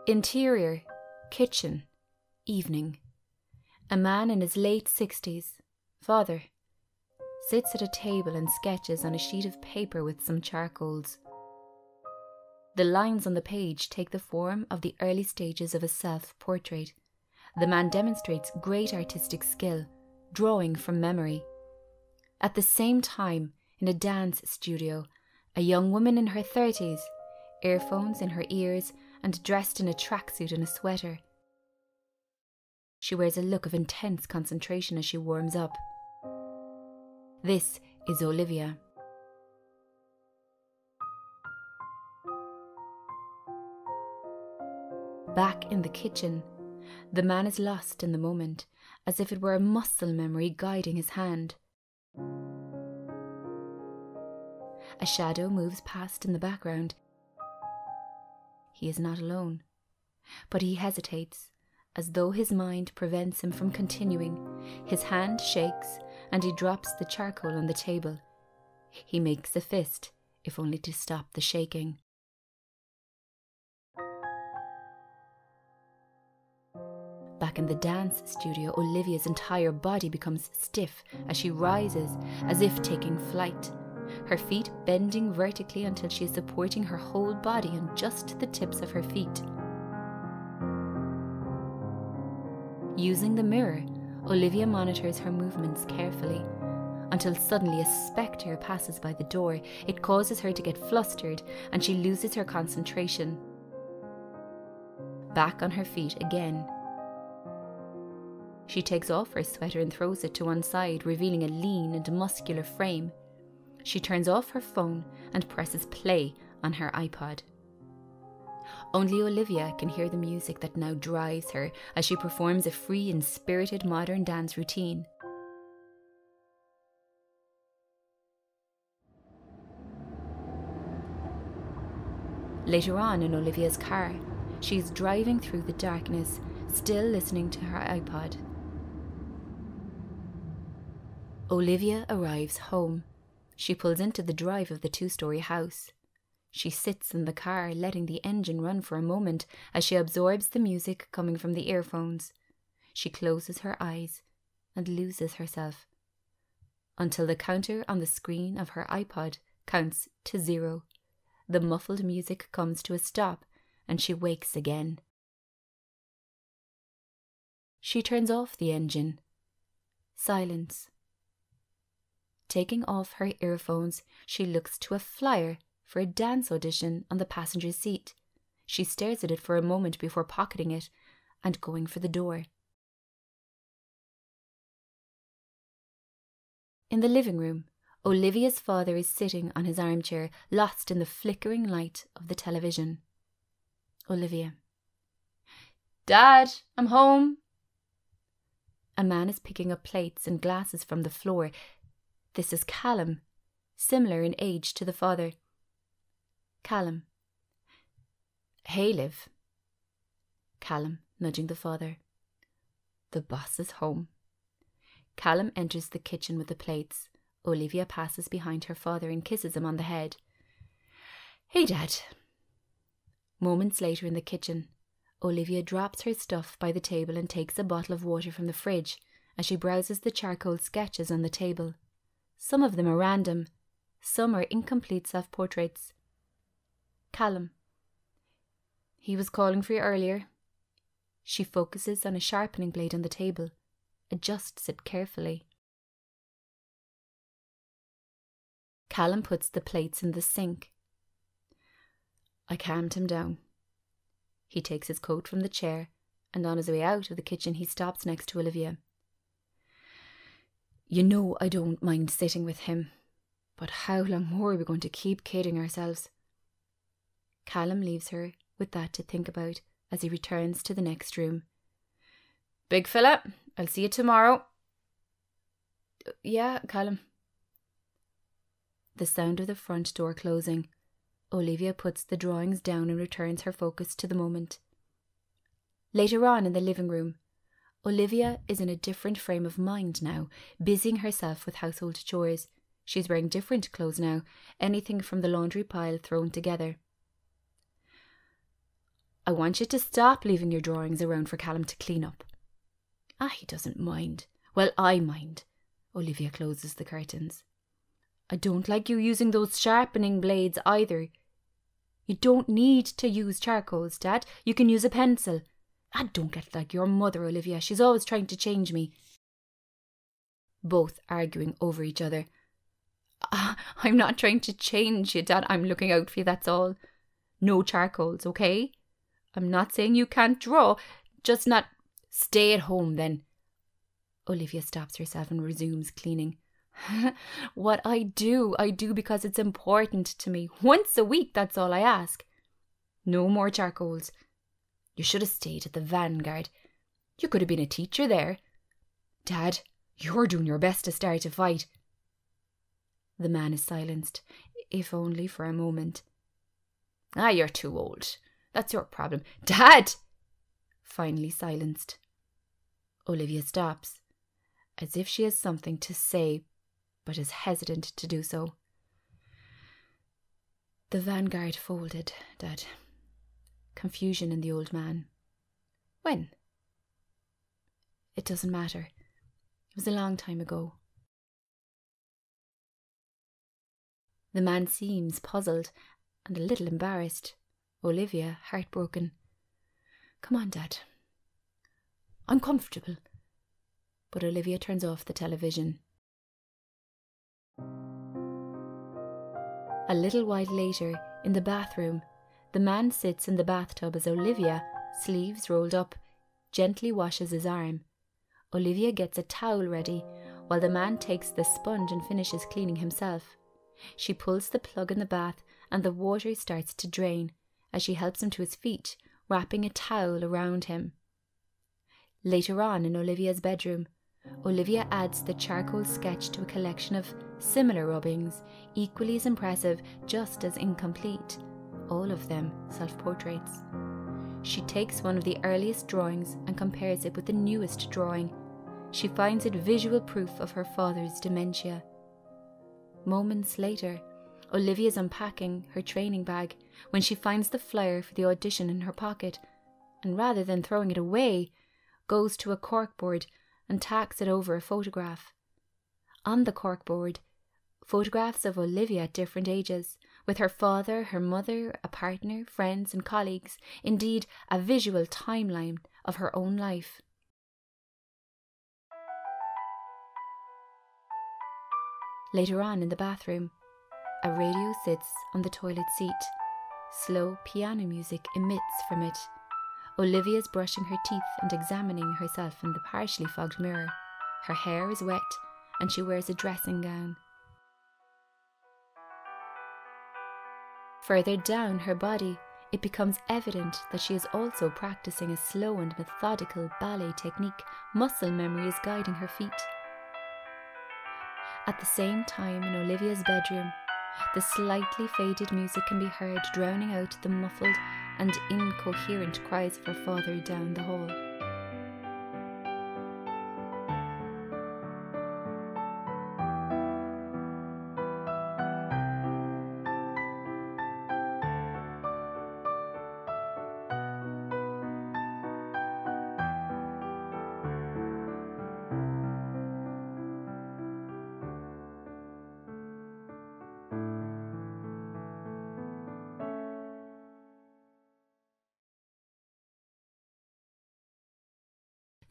Interior, kitchen, evening. A man in his late 60s, father, sits at a table and sketches on a sheet of paper with some charcoals. The lines on the page take the form of the early stages of a self-portrait. The man demonstrates great artistic skill, drawing from memory. At the same time, in a dance studio, a young woman in her 30s, earphones in her ears and dressed in a tracksuit and a sweater. She wears a look of intense concentration as she warms up. This is Olivia. Back in the kitchen, the man is lost in the moment, as if it were a muscle memory guiding his hand. A shadow moves past in the background. He is not alone, but he hesitates, as though his mind prevents him from continuing. His hand shakes, and he drops the charcoal on the table. He makes a fist, if only to stop the shaking. Back in the dance studio, Olivia's entire body becomes stiff as she rises, as if taking flight, her feet bending vertically until she is supporting her whole body on just the tips of her feet. Using the mirror, Olivia monitors her movements carefully, until suddenly a spectre passes by the door. It causes her to get flustered, and she loses her concentration. Back on her feet again. She takes off her sweater and throws it to one side, revealing a lean and muscular frame. She turns off her phone and presses play on her iPod. Only Olivia can hear the music that now drives her as she performs a free and spirited modern dance routine. Later on in Olivia's car, she is driving through the darkness, still listening to her iPod. Olivia arrives home. She pulls into the drive of the 2-story house. She sits in the car, letting the engine run for a moment as she absorbs the music coming from the earphones. She closes her eyes and loses herself, until the counter on the screen of her iPod counts to 0. The muffled music comes to a stop, and she wakes again. She turns off the engine. Silence. Taking off her earphones, she looks to a flyer for a dance audition on the passenger seat. She stares at it for a moment before pocketing it and going for the door. In the living room, Olivia's father is sitting on his armchair, lost in the flickering light of the television. Olivia. Dad, I'm home. A man is picking up plates and glasses from the floor. This is Callum, similar in age to the father. Callum. Hey, Liv. Callum, nudging the father. The boss is home. Callum enters the kitchen with the plates. Olivia passes behind her father and kisses him on the head. Hey, Dad. Moments later in the kitchen, Olivia drops her stuff by the table and takes a bottle of water from the fridge as she browses the charcoal sketches on the table. Some of them are random, some are incomplete self-portraits. Callum. He was calling for you earlier. She focuses on a sharpening blade on the table, adjusts it carefully. Callum puts the plates in the sink. I calmed him down. He takes his coat from the chair, and on his way out of the kitchen he stops next to Olivia. You know I don't mind sitting with him, but how long more are we going to keep kidding ourselves? Callum leaves her with that to think about as he returns to the next room. Big fella, I'll see you tomorrow. Yeah, Callum. The sound of the front door closing. Olivia puts the drawings down and returns her focus to the moment. Later on in the living room, Olivia is in a different frame of mind now, busying herself with household chores. She's wearing different clothes now, anything from the laundry pile thrown together. I want you to stop leaving your drawings around for Callum to clean up. He doesn't mind. Well, I mind. Olivia closes the curtains. I don't like you using those sharpening blades either. You don't need to use charcoals, Dad. You can use a pencil. Don't get like your mother, Olivia. She's always trying to change me. Both arguing over each other. I'm not trying to change you, Dad. I'm looking out for you, that's all. No charcoals, okay? I'm not saying you can't draw. Just not... Stay at home, then. Olivia stops herself and resumes cleaning. What I do because it's important to me. Once a week, that's all I ask. No more charcoals. You should have stayed at the Vanguard. You could have been a teacher there. Dad, you're doing your best to start a fight. The man is silenced, if only for a moment. You're too old. That's your problem. Dad! Finally silenced. Olivia stops, as if she has something to say, but is hesitant to do so. The Vanguard folded, Dad. Confusion in the old man. When? It doesn't matter. It was a long time ago. The man seems puzzled and a little embarrassed. Olivia, heartbroken. Come on, Dad. I'm comfortable. But Olivia turns off the television. A little while later, in the bathroom, the man sits in the bathtub as Olivia, sleeves rolled up, gently washes his arm. Olivia gets a towel ready, while the man takes the sponge and finishes cleaning himself. She pulls the plug in the bath and the water starts to drain as she helps him to his feet, wrapping a towel around him. Later on in Olivia's bedroom, Olivia adds the charcoal sketch to a collection of similar rubbings, equally as impressive, just as incomplete. All of them self-portraits. She takes one of the earliest drawings and compares it with the newest drawing. She finds it visual proof of her father's dementia. Moments later, Olivia's unpacking her training bag when she finds the flyer for the audition in her pocket, and rather than throwing it away, goes to a corkboard and tacks it over a photograph. On the corkboard, photographs of Olivia at different ages, with her father, her mother, a partner, friends and colleagues, indeed a visual timeline of her own life. Later on in the bathroom, a radio sits on the toilet seat. Slow piano music emits from it. Olivia is brushing her teeth and examining herself in the partially fogged mirror. Her hair is wet and she wears a dressing gown. Further down her body, it becomes evident that she is also practicing a slow and methodical ballet technique. Muscle memory is guiding her feet. At the same time, in Olivia's bedroom, the slightly faded music can be heard drowning out the muffled and incoherent cries of her father down the hall.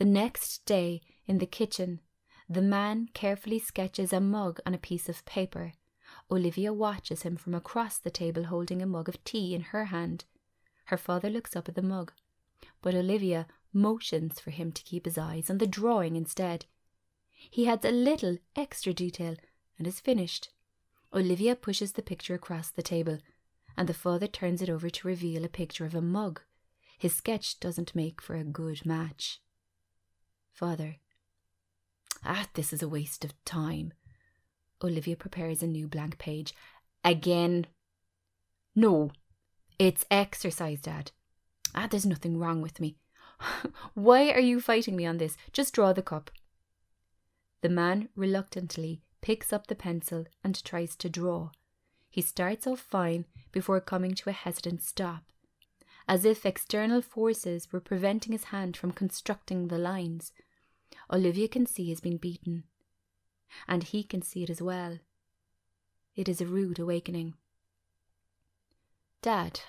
The next day, in the kitchen, the man carefully sketches a mug on a piece of paper. Olivia watches him from across the table holding a mug of tea in her hand. Her father looks up at the mug, but Olivia motions for him to keep his eyes on the drawing instead. He adds a little extra detail and is finished. Olivia pushes the picture across the table, and the father turns it over to reveal a picture of a mug. His sketch doesn't make for a good match. Father. This is a waste of time. Olivia prepares a new blank page. Again. No, it's exercise, Dad. There's nothing wrong with me. Why are you fighting me on this? Just draw the cup. The man reluctantly picks up the pencil and tries to draw. He starts off fine before coming to a hesitant stop. as if external forces were preventing his hand from constructing the lines. Olivia can see he has been beaten, and he can see it as well. It is a rude awakening. Dad.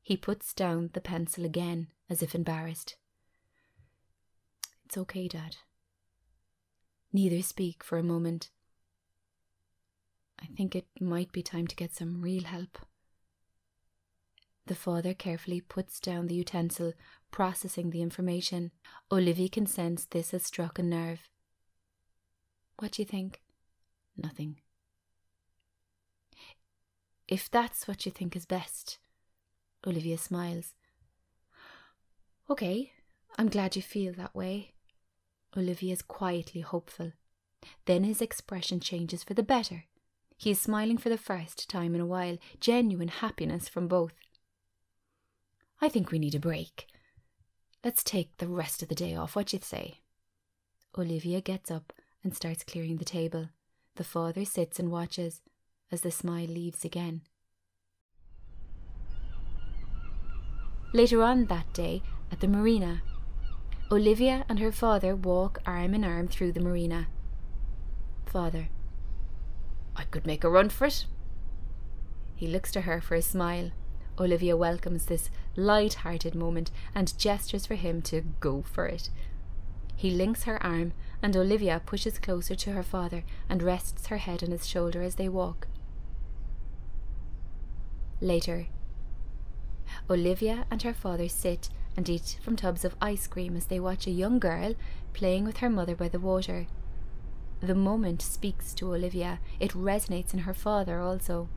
He puts down the pencil again, as if embarrassed. It's okay, Dad. Neither speak for a moment. I think it might be time to get some real help. The father carefully puts down the utensil, processing the information. Olivia can sense this has struck a nerve. What do you think? Nothing. If that's what you think is best. Olivia smiles. Okay, I'm glad you feel that way. Olivia is quietly hopeful. Then his expression changes for the better. He is smiling for the first time in a while, genuine happiness from both. I think we need a break. Let's take the rest of the day off, what you say? Olivia gets up and starts clearing the table. The father sits and watches as the smile leaves again. Later on that day, at the marina, Olivia and her father walk arm in arm through the marina. Father. I could make a run for it. He looks to her for a smile. Olivia welcomes this light-hearted moment and gestures for him to go for it. He links her arm, and Olivia pushes closer to her father and rests her head on his shoulder as they walk. Later, Olivia and her father sit and eat from tubs of ice cream as they watch a young girl playing with her mother by the water. The moment speaks to Olivia. It resonates in her father also.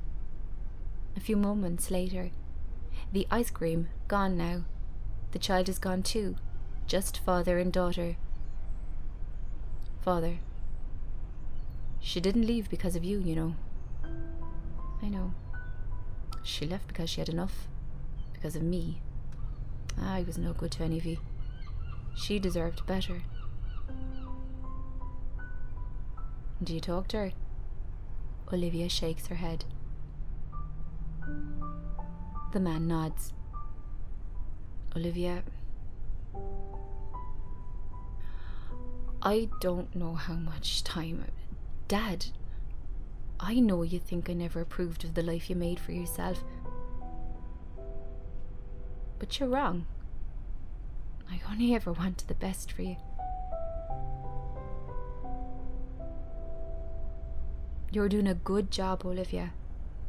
A few moments later, the ice cream gone now. The child is gone too, just father and daughter. Father. She didn't leave because of you, you know. I know. She left because she had enough. Because of me. I was no good to any of you. She deserved better. Do you talk to her? Olivia shakes her head. The man nods. Olivia, I don't know how much time. Dad, I know you think I never approved of the life you made for yourself. But you're wrong. I only ever wanted the best for you. You're doing a good job, Olivia.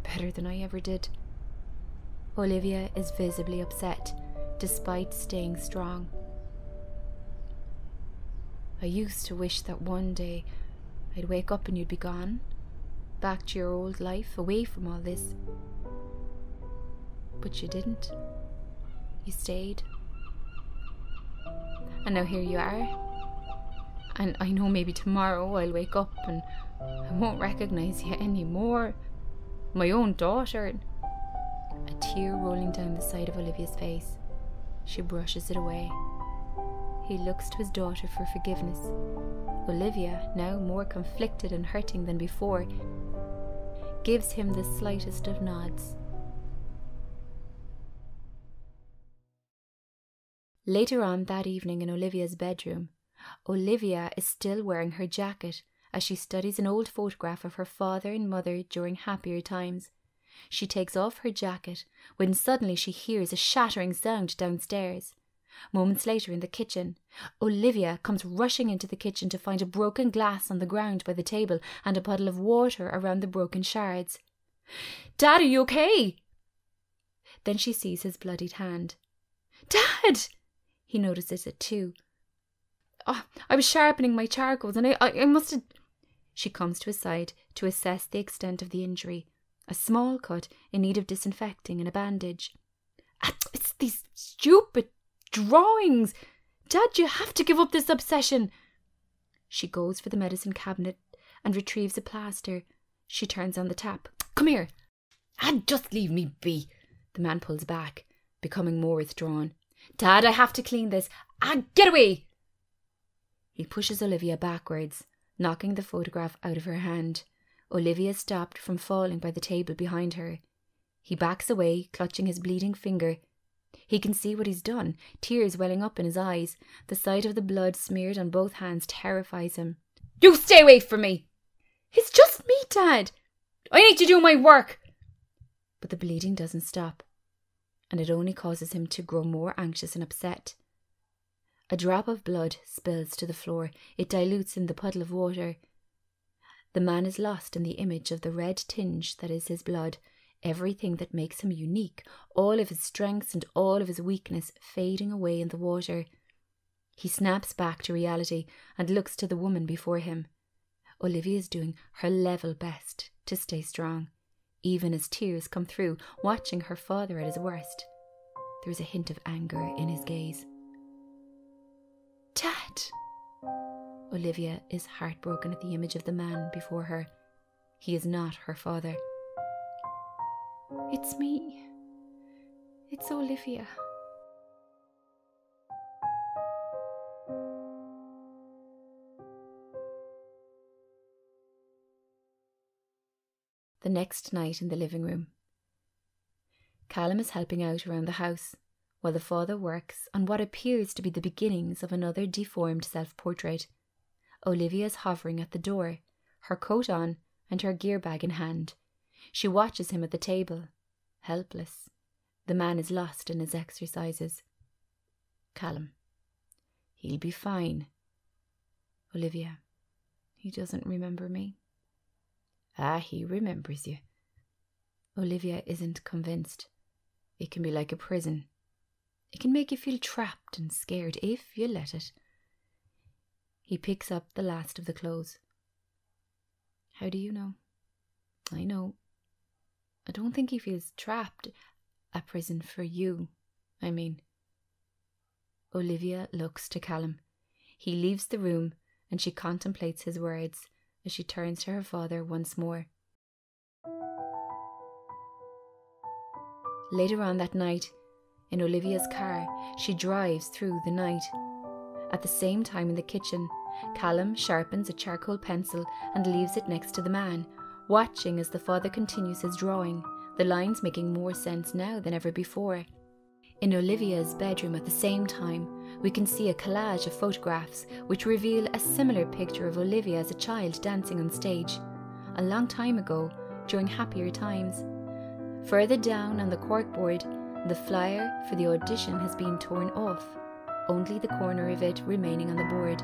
Better than I ever did. Olivia is visibly upset, despite staying strong. I used to wish that one day I'd wake up and you'd be gone, back to your old life, away from all this. But you didn't. You stayed. And now here you are. And I know maybe tomorrow I'll wake up and I won't recognise you anymore. My own daughter. A tear rolling down the side of Olivia's face. She brushes it away. He looks to his daughter for forgiveness. Olivia, now more conflicted and hurting than before, gives him the slightest of nods. Later on that evening in Olivia's bedroom, Olivia is still wearing her jacket as she studies an old photograph of her father and mother during happier times. She takes off her jacket when suddenly she hears a shattering sound downstairs. Moments later in the kitchen, Olivia comes rushing into the kitchen to find a broken glass on the ground by the table and a puddle of water around the broken shards. "Dad, are you okay?" Then she sees his bloodied hand. "Dad!" He notices it too. "Oh, I was sharpening my charcoals and I must have..." She comes to his side to assess the extent of the injury. A small cut in need of disinfecting and a bandage. "It's these stupid drawings! Dad, you have to give up this obsession!" She goes for the medicine cabinet and retrieves a plaster. She turns on the tap. "Come here!" Just leave me be!" The man pulls back, becoming more withdrawn. "Dad, I have to clean this. Get away!" He pushes Olivia backwards, knocking the photograph out of her hand. Olivia stopped from falling by the table behind her. He backs away, clutching his bleeding finger. He can see what he's done, tears welling up in his eyes. The sight of the blood smeared on both hands terrifies him. "You stay away from me!" "It's just me, Dad. I need to do my work." But the bleeding doesn't stop, and it only causes him to grow more anxious and upset. A drop of blood spills to the floor. It dilutes in the puddle of water. The man is lost in the image of the red tinge that is his blood, everything that makes him unique, all of his strengths and all of his weakness fading away in the water. He snaps back to reality and looks to the woman before him. Olivia is doing her level best to stay strong, even as tears come through, watching her father at his worst. There is a hint of anger in his gaze. "Dad!" Olivia is heartbroken at the image of the man before her. He is not her father. "It's me. It's Olivia." The next night in the living room. Callum is helping out around the house, while the father works on what appears to be the beginnings of another deformed self-portrait. Olivia is hovering at the door, her coat on and her gear bag in hand. She watches him at the table, helpless. The man is lost in his exercises. Callum: "He'll be fine." Olivia: "He doesn't remember me." "Ah, he remembers you." Olivia isn't convinced. It can be like a prison. It can make you feel trapped and scared if you let it. He picks up the last of the clothes. "How do you know?" "I know. I don't think he feels trapped. A prison for you, I mean." Olivia looks to Callum. He leaves the room and she contemplates his words as she turns to her father once more. Later on that night, in Olivia's car, she drives through the night. At the same time in the kitchen, Callum sharpens a charcoal pencil and leaves it next to the man, watching as the father continues his drawing, the lines making more sense now than ever before. In Olivia's bedroom at the same time, we can see a collage of photographs which reveal a similar picture of Olivia as a child dancing on stage, a long time ago, during happier times. Further down on the corkboard, the flyer for the audition has been torn off, only the corner of it remaining on the board.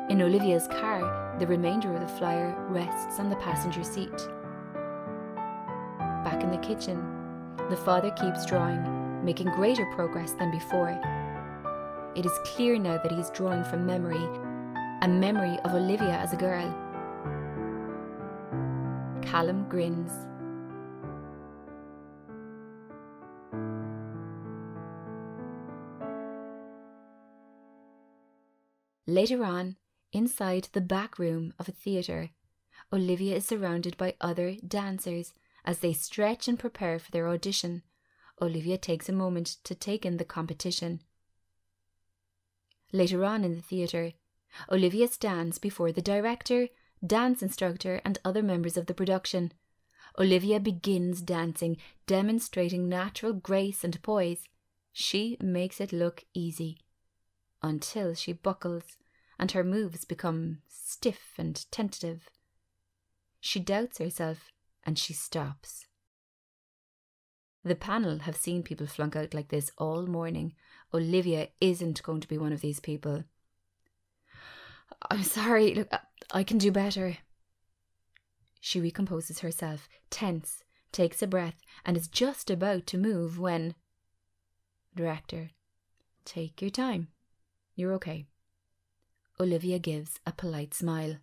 In Olivia's car, the remainder of the flyer rests on the passenger seat. Back in the kitchen, the father keeps drawing, making greater progress than before. It is clear now that he is drawing from memory, a memory of Olivia as a girl. Callum grins. Later on, inside the back room of a theatre, Olivia is surrounded by other dancers. As they stretch and prepare for their audition, Olivia takes a moment to take in the competition. Later on in the theatre, Olivia stands before the director, dance instructor, and other members of the production. Olivia begins dancing, demonstrating natural grace and poise. She makes it look easy, until she buckles and her moves become stiff and tentative. She doubts herself and she stops. The panel have seen people flunk out like this all morning. Olivia isn't going to be one of these people. "I'm sorry, look, I can do better." She recomposes herself, tense, takes a breath, and is just about to move when... Director: "Take your time. You're okay." Olivia gives a polite smile.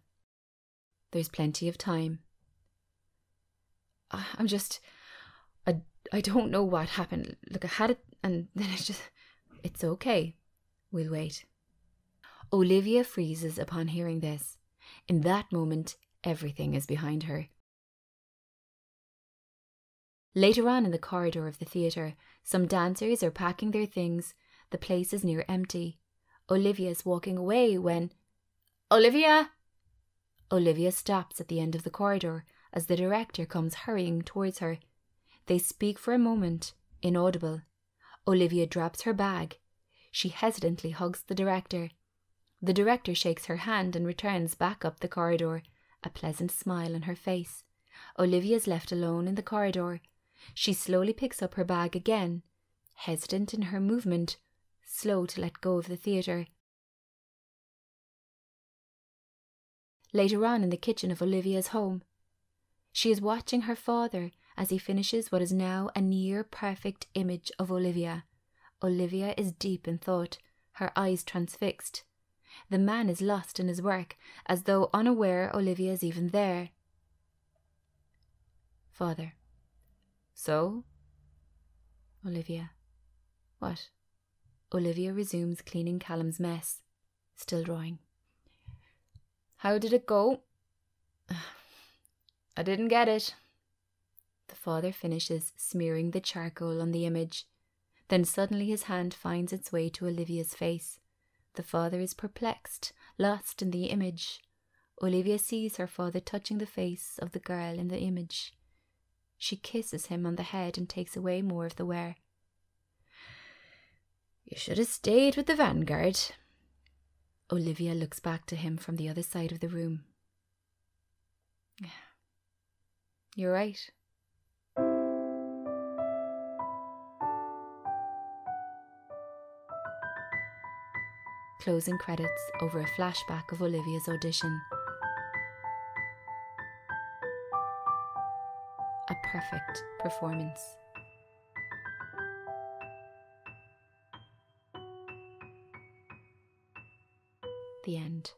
"There's plenty of time." I don't know what happened. Look, I had it and then it's okay. We'll wait." Olivia freezes upon hearing this. In that moment, everything is behind her. Later on in the corridor of the theatre, some dancers are packing their things. The place is near empty. Olivia is walking away when... "Olivia!" Olivia stops at the end of the corridor as the director comes hurrying towards her. They speak for a moment, Inaudible. Olivia drops her bag. She hesitantly hugs the director. The director shakes her hand and returns back up the corridor, a pleasant smile on her face. Olivia is left alone in the corridor. She slowly picks up her bag again, hesitant in her movement, slow to let go of the theatre. Later on in the kitchen of Olivia's home, she is watching her father as he finishes what is now a near-perfect image of Olivia. Olivia is deep in thought, her eyes transfixed. The man is lost in his work, as though unaware Olivia is even there. Father. So? Olivia. What? Olivia resumes cleaning Callum's mess, still drawing. How did it go? I didn't get it. The father finishes smearing the charcoal on the image. Then suddenly his hand finds its way to Olivia's face. The father is perplexed, lost in the image. Olivia sees her father touching the face of the girl in the image. She kisses him on the head and takes away more of the wear. You should have stayed with the vanguard. Olivia looks back to him from the other side of the room. You're right. Closing credits over a flashback of Olivia's audition. A perfect performance. The end.